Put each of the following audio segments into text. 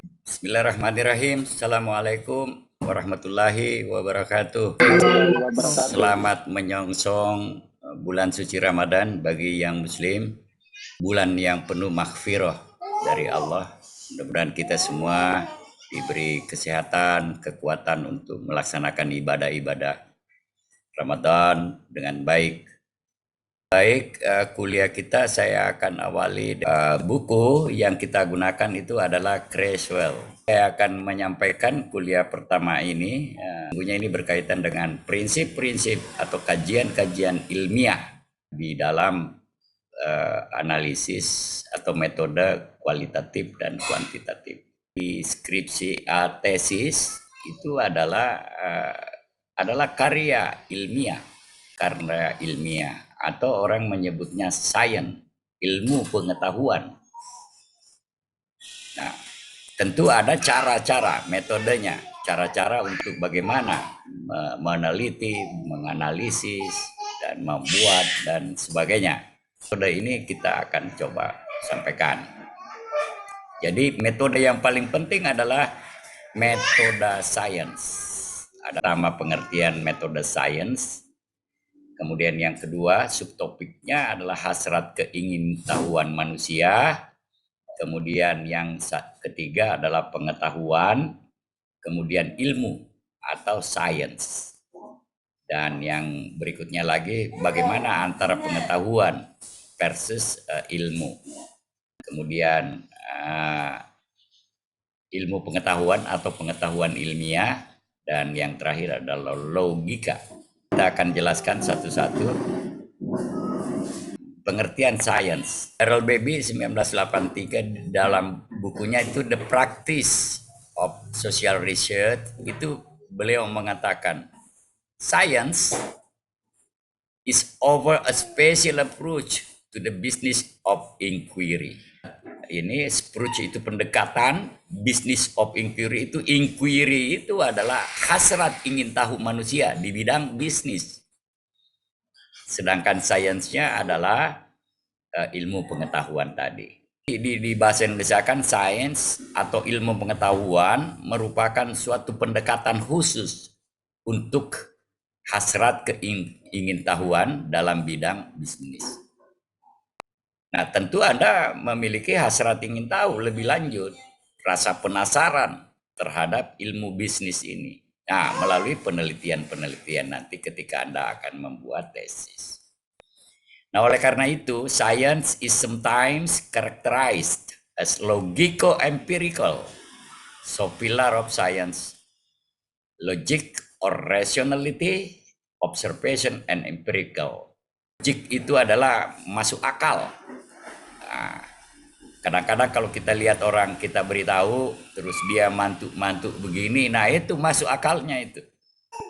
Bismillahirrahmanirrahim. Assalamualaikum warahmatullahi wabarakatuh. Warahmatullahi wabarakatuh. Selamat menyongsong bulan suci Ramadan bagi yang Muslim. Bulan yang penuh maghfirah dari Allah. Mudah-mudahan kita semua diberi kesehatan, kekuatan untuk melaksanakan ibadah-ibadah Ramadan dengan baik. Baik, kuliah kita saya akan awali buku yang kita gunakan itu adalah Creswell. Saya akan menyampaikan kuliah pertama ini, bukunya ini berkaitan dengan prinsip-prinsip atau kajian-kajian ilmiah di dalam analisis atau metode kualitatif dan kuantitatif. Di skripsi tesis itu adalah karya ilmiah atau orang menyebutnya science, ilmu pengetahuan. Nah, tentu ada cara-cara, metodenya, cara-cara untuk bagaimana meneliti, menganalisis, dan membuat, dan sebagainya. Metode ini kita akan coba sampaikan. Jadi metode yang paling penting adalah metode science. Ada nama pengertian metode science. Kemudian yang kedua, subtopiknya adalah hasrat keingintahuan manusia. Kemudian yang ketiga adalah pengetahuan. Kemudian ilmu atau science. Dan yang berikutnya lagi, bagaimana antara pengetahuan versus ilmu. Kemudian ilmu pengetahuan atau pengetahuan ilmiah. Dan yang terakhir adalah logika. Kita akan jelaskan satu-satu pengertian sains. Harold Baby 1983 dalam bukunya itu The Practice of Social Research itu beliau mengatakan science is over a special approach to the business of inquiry. Ini approach itu pendekatan, business of inquiry itu adalah hasrat ingin tahu manusia di bidang bisnis. Sedangkan sainsnya adalah ilmu pengetahuan tadi. Di bahasa Indonesia kan sains atau ilmu pengetahuan merupakan suatu pendekatan khusus untuk hasrat keingintahuan dalam bidang bisnis. Nah, tentu Anda memiliki hasrat ingin tahu lebih lanjut, rasa penasaran terhadap ilmu bisnis ini. Nah, melalui penelitian-penelitian nanti ketika Anda akan membuat tesis. Nah, oleh karena itu, science is sometimes characterized as logico-empirical. So, pillar of science, logic or rationality, observation, and empirical. Logic itu adalah masuk akal. Nah, kadang-kadang kalau kita lihat orang kita beritahu, terus dia mantuk-mantuk begini, nah itu masuk akalnya itu.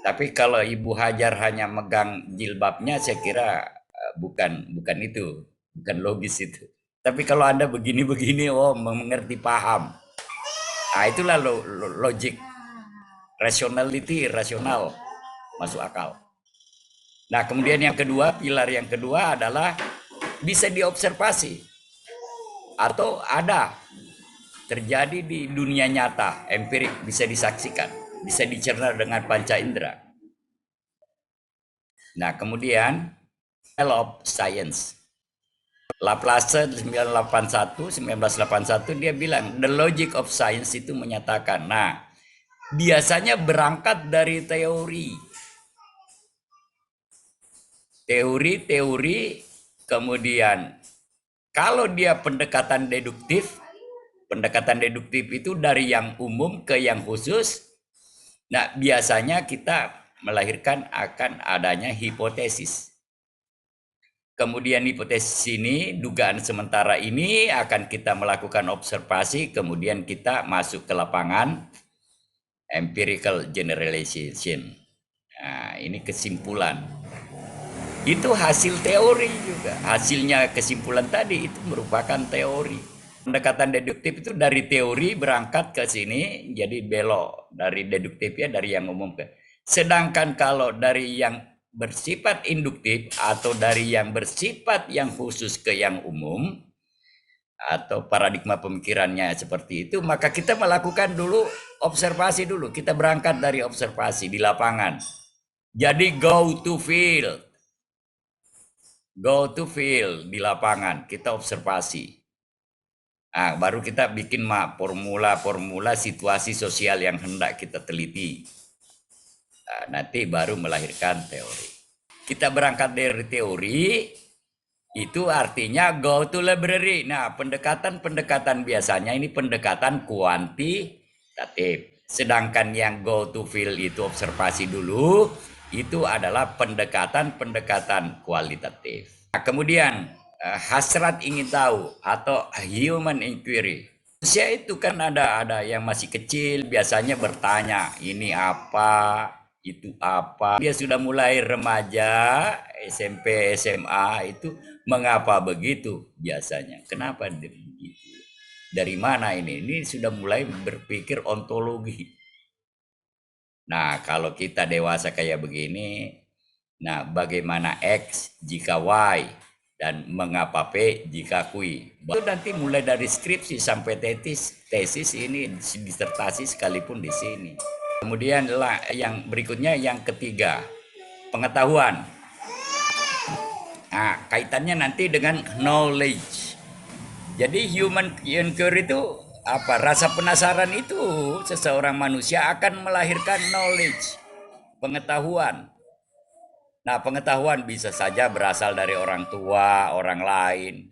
Tapi kalau Ibu Hajar hanya megang jilbabnya, saya kira bukan itu, bukan logis itu. Tapi kalau Anda begini-begini, oh mengerti, paham. Nah, itulah logik, rationality, rasional, masuk akal. Nah, kemudian yang kedua, pilar yang kedua adalah bisa diobservasi atau ada terjadi di dunia nyata, empirik, bisa disaksikan, bisa dicerna dengan panca indera. Nah, kemudian develop science. Laplace 1981 dia bilang the logic of science itu menyatakan, nah biasanya berangkat dari teori, kemudian kalau dia pendekatan deduktif itu dari yang umum ke yang khusus. Nah, biasanya kita melahirkan akan adanya hipotesis. Kemudian hipotesis ini, dugaan sementara ini akan kita melakukan observasi, kemudian kita masuk ke lapangan, empirical generalization. Nah, ini kesimpulan. Itu hasil teori juga. Hasilnya kesimpulan tadi itu merupakan teori. Pendekatan deduktif itu dari teori berangkat ke sini, jadi belok dari deduktifnya dari yang umum ke. Sedangkan kalau dari yang bersifat induktif atau dari yang bersifat yang khusus ke yang umum, atau paradigma pemikirannya seperti itu, maka kita melakukan dulu observasi dulu. Kita berangkat dari observasi di lapangan. Jadi go to field di lapangan, kita observasi. Nah, baru kita bikin formula-formula situasi sosial yang hendak kita teliti. Nah, nanti baru melahirkan teori. Kita berangkat dari teori, itu artinya go to library. Nah, pendekatan-pendekatan biasanya ini pendekatan kuantitatif. Sedangkan yang go to field itu observasi dulu, itu adalah pendekatan-pendekatan kualitatif. Nah, kemudian hasrat ingin tahu atau human inquiry. Manusia itu kan ada yang masih kecil biasanya bertanya, ini apa, itu apa. Dia sudah mulai remaja, SMP, SMA itu mengapa begitu biasanya? Kenapa begitu? Dari mana ini? Ini sudah mulai berpikir ontologi. Nah, kalau kita dewasa kayak begini, nah bagaimana X jika Y dan mengapa P jika Q. Itu nanti mulai dari skripsi sampai tesis ini disertasi sekalipun di sini. Kemudian yang berikutnya yang ketiga, pengetahuan. Nah, kaitannya nanti dengan knowledge. Jadi human inquiry itu apa? Rasa penasaran itu seseorang manusia akan melahirkan knowledge, pengetahuan. Nah, pengetahuan bisa saja berasal dari orang tua, orang lain,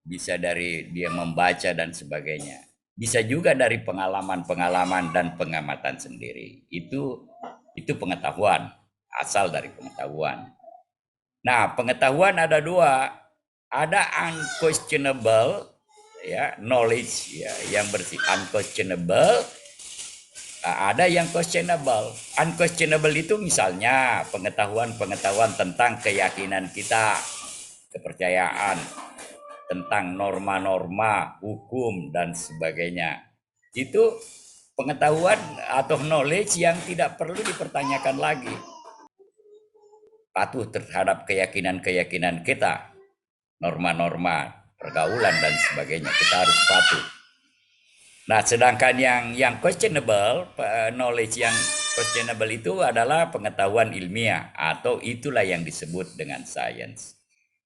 bisa dari dia membaca dan sebagainya. Bisa juga dari pengalaman-pengalaman dan pengamatan sendiri. Itu pengetahuan, asal dari pengetahuan. Nah, pengetahuan ada dua, ada unquestionable ya knowledge ya yang bersifat unquestionable, ada yang questionable. Unquestionable itu misalnya pengetahuan tentang keyakinan kita, kepercayaan, tentang norma-norma hukum dan sebagainya. Itu pengetahuan atau knowledge yang tidak perlu dipertanyakan lagi. Patuh terhadap keyakinan-keyakinan kita, norma-norma pergaulan dan sebagainya, kita harus patuh. Nah, sedangkan yang questionable, knowledge yang questionable itu adalah pengetahuan ilmiah atau itulah yang disebut dengan science.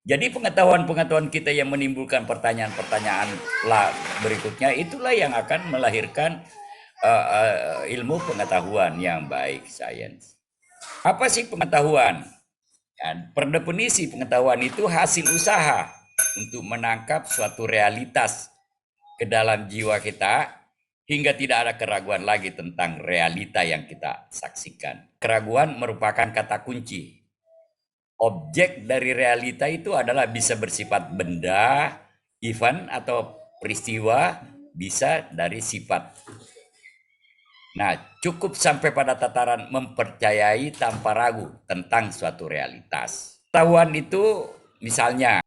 Jadi pengetahuan-pengetahuan kita yang menimbulkan pertanyaan-pertanyaan berikutnya itulah yang akan melahirkan ilmu pengetahuan yang baik, science. Apa sih pengetahuan? Per definisi pengetahuan itu hasil usaha untuk menangkap suatu realitas ke dalam jiwa kita hingga tidak ada keraguan lagi tentang realita yang kita saksikan. Keraguan merupakan kata kunci. Objek dari realita itu adalah bisa bersifat benda, event atau peristiwa, bisa dari sifat. Nah, cukup sampai pada tataran mempercayai tanpa ragu tentang suatu realitas. Pengetahuan itu misalnya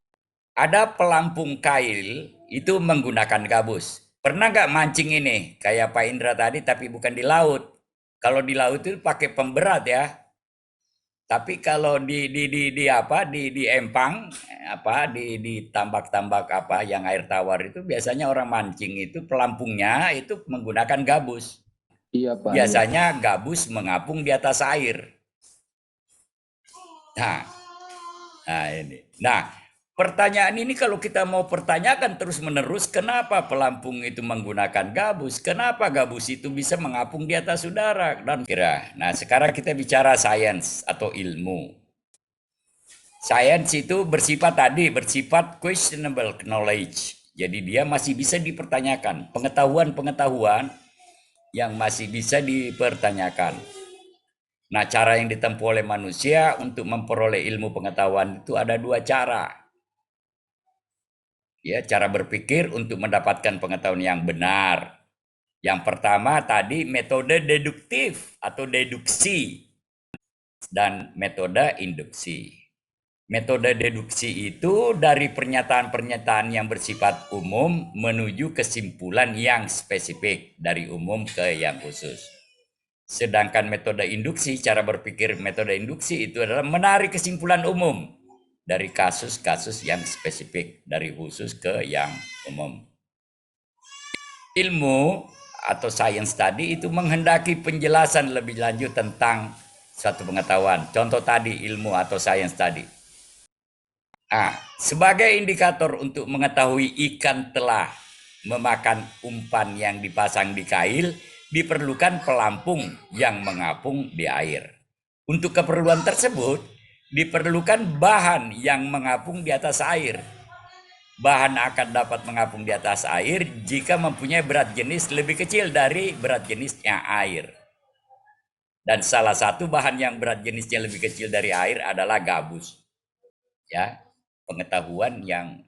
ada pelampung kail itu menggunakan gabus. Pernah nggak mancing ini kayak Pak Indra tadi tapi bukan di laut. Kalau di laut itu pakai pemberat ya. Tapi kalau di empang di tambak-tambak apa yang air tawar itu biasanya orang mancing itu pelampungnya itu menggunakan gabus. Iya, Pak. Biasanya gabus mengapung di atas air. Nah ini. Nah, pertanyaan ini kalau kita mau pertanyakan terus-menerus, kenapa pelampung itu menggunakan gabus? Kenapa gabus itu bisa mengapung di atas udara? Dan kira. Nah, sekarang kita bicara sains atau ilmu. Sains itu bersifat questionable knowledge. Jadi dia masih bisa dipertanyakan. Pengetahuan-pengetahuan yang masih bisa dipertanyakan. Nah, cara yang ditempuh oleh manusia untuk memperoleh ilmu pengetahuan itu ada dua cara. Ya, cara berpikir untuk mendapatkan pengetahuan yang benar. Yang pertama tadi metode deduktif atau deduksi dan metode induksi. Metode deduksi itu dari pernyataan-pernyataan yang bersifat umum menuju kesimpulan yang spesifik dari umum ke yang khusus. Sedangkan metode induksi, cara berpikir metode induksi itu adalah menarik kesimpulan umum dari kasus-kasus yang spesifik, dari khusus ke yang umum. Ilmu atau science tadi itu menghendaki penjelasan lebih lanjut tentang suatu pengetahuan. Contoh tadi ilmu atau science tadi. Sebagai indikator untuk mengetahui ikan telah memakan umpan yang dipasang di kail, diperlukan pelampung yang mengapung di air. Untuk keperluan tersebut, diperlukan bahan yang mengapung di atas air. Bahan akan dapat mengapung di atas air jika mempunyai berat jenis lebih kecil dari berat jenisnya air. Dan salah satu bahan yang berat jenisnya lebih kecil dari air adalah gabus. Ya, pengetahuan yang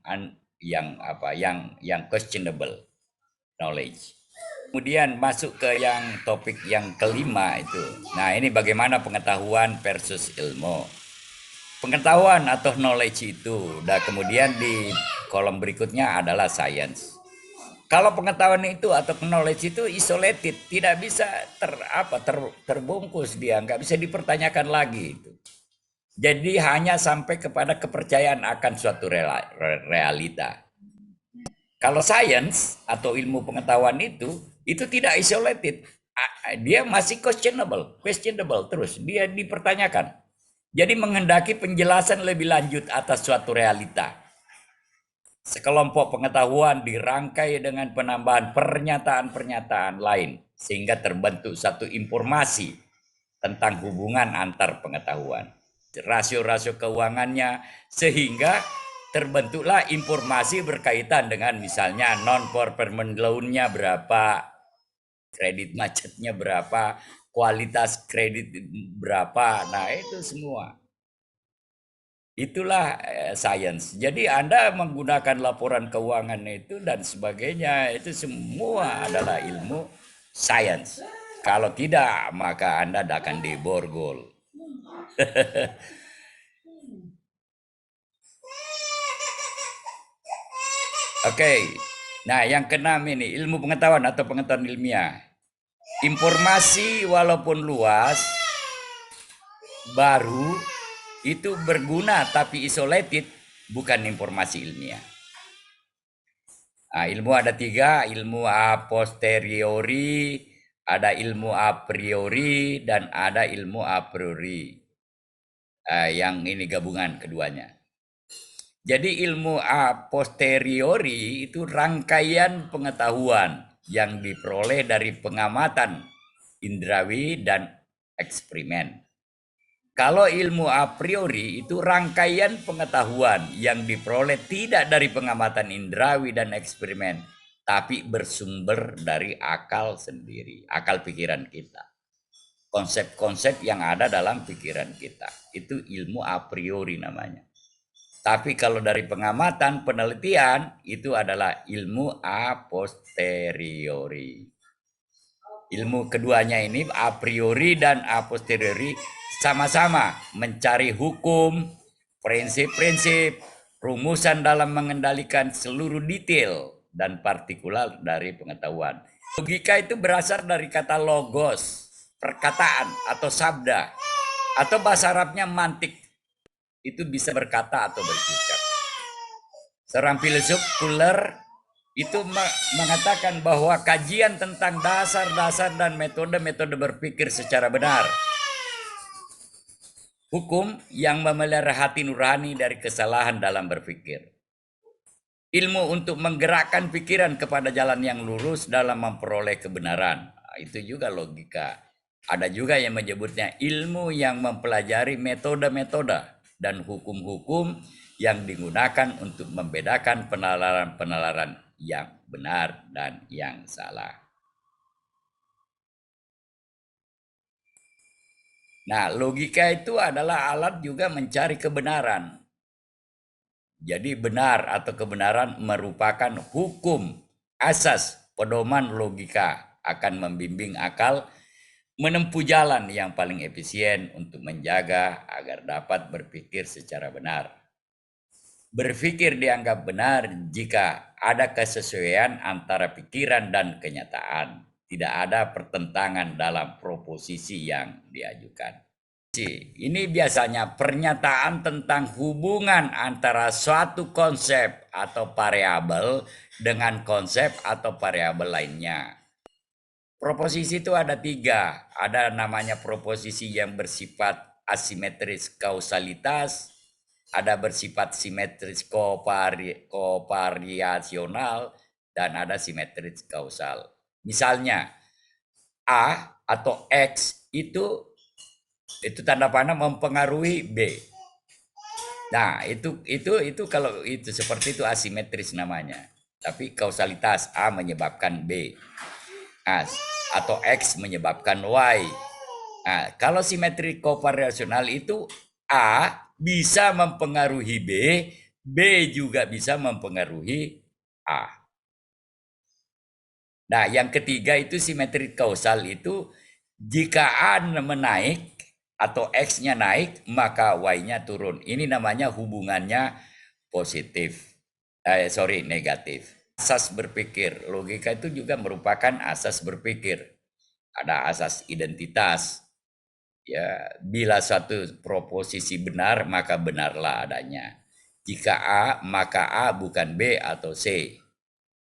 questionable knowledge. Kemudian masuk ke yang topik yang kelima itu. Nah, ini bagaimana pengetahuan versus ilmu. Pengetahuan atau knowledge itu, dan kemudian di kolom berikutnya adalah science. Kalau pengetahuan itu atau knowledge itu isolated, tidak bisa terbungkus, dia nggak bisa dipertanyakan lagi itu. Jadi hanya sampai kepada kepercayaan akan suatu realita. Kalau science atau ilmu pengetahuan itu tidak isolated. Dia masih questionable terus. Dia dipertanyakan. Jadi menghendaki penjelasan lebih lanjut atas suatu realita. Sekelompok pengetahuan dirangkai dengan penambahan pernyataan-pernyataan lain sehingga terbentuk satu informasi tentang hubungan antar pengetahuan. Rasio-rasio keuangannya sehingga terbentuklah informasi berkaitan dengan misalnya non-performing loan-nya berapa, kredit macetnya berapa, kualitas kredit berapa. Nah, itu semua. Itulah science. Jadi Anda menggunakan laporan keuangan itu dan sebagainya, itu semua adalah ilmu science. Kalau tidak, maka Anda akan diborgol. Oke. Nah, yang keenam ini ilmu pengetahuan atau pengetahuan ilmiah. Informasi walaupun luas, baru, itu berguna tapi isolated, bukan informasi ilmiah. Nah, ilmu ada tiga, ilmu a posteriori, ada ilmu a priori, dan ada ilmu a priori. Yang ini gabungan keduanya. Jadi ilmu a posteriori itu rangkaian pengetahuan yang diperoleh dari pengamatan indrawi dan eksperimen. Kalau ilmu a priori itu rangkaian pengetahuan yang diperoleh tidak dari pengamatan indrawi dan eksperimen, tapi bersumber dari akal sendiri, akal pikiran kita. Konsep-konsep yang ada dalam pikiran kita. Itu ilmu a priori namanya. Tapi kalau dari pengamatan, penelitian, itu adalah ilmu a posteriori. Ilmu keduanya ini a priori dan a posteriori sama-sama mencari hukum, prinsip-prinsip, rumusan dalam mengendalikan seluruh detail dan partikular dari pengetahuan. Logika itu berasal dari kata logos, perkataan atau sabda, atau bahasa Arabnya mantik. Itu bisa berkata atau berucap. Seorang filsuf Fuller itu mengatakan bahwa kajian tentang dasar-dasar dan metode-metode berpikir secara benar. Hukum yang memelihara hati nurani dari kesalahan dalam berpikir. Ilmu untuk menggerakkan pikiran kepada jalan yang lurus dalam memperoleh kebenaran. Itu juga logika. Ada juga yang menyebutnya ilmu yang mempelajari metode-metode dan hukum-hukum yang digunakan untuk membedakan penalaran-penalaran yang benar dan yang salah. Nah, logika itu adalah alat juga mencari kebenaran. Jadi benar atau kebenaran merupakan hukum, asas, pedoman logika akan membimbing akal menempuh jalan yang paling efisien untuk menjaga agar dapat berpikir secara benar. Berpikir dianggap benar jika ada kesesuaian antara pikiran dan kenyataan. Tidak ada pertentangan dalam proposisi yang diajukan. Ini biasanya pernyataan tentang hubungan antara suatu konsep atau variabel dengan konsep atau variabel lainnya. Proposisi itu ada 3. Ada namanya proposisi yang bersifat asimetris kausalitas, ada bersifat simetris kovariasional, dan ada simetris kausal. Misalnya, A atau X itu tanda panah mempengaruhi B. Nah, itu kalau itu seperti itu asimetris namanya. Tapi kausalitas A menyebabkan B. Atau X menyebabkan Y. Nah, kalau simetri kovariasional itu A bisa mempengaruhi B, B juga bisa mempengaruhi A. Nah, yang ketiga itu simetri kausal itu jika A menaik atau X-nya naik, maka Y-nya turun. Ini namanya hubungannya positif. Negatif. Asas berpikir. Logika itu juga merupakan asas berpikir. Ada asas identitas. Ya, bila suatu proposisi benar, maka benarlah adanya. Jika A, maka A bukan B atau C.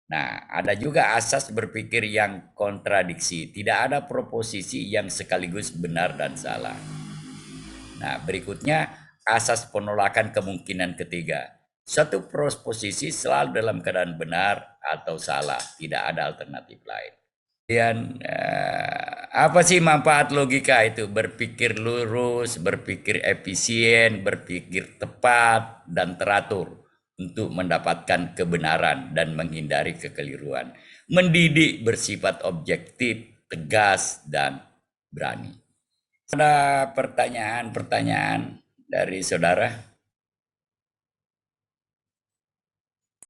Nah, ada juga asas berpikir yang kontradiksi. Tidak ada proposisi yang sekaligus benar dan salah. Nah, berikutnya asas penolakan kemungkinan ketiga. Suatu proposisi selalu dalam keadaan benar atau salah, tidak ada alternatif lain. Kemudian apa sih manfaat logika itu? Berpikir lurus, berpikir efisien, berpikir tepat dan teratur untuk mendapatkan kebenaran dan menghindari kekeliruan. Mendidik bersifat objektif, tegas dan berani. Ada pertanyaan-pertanyaan dari saudara?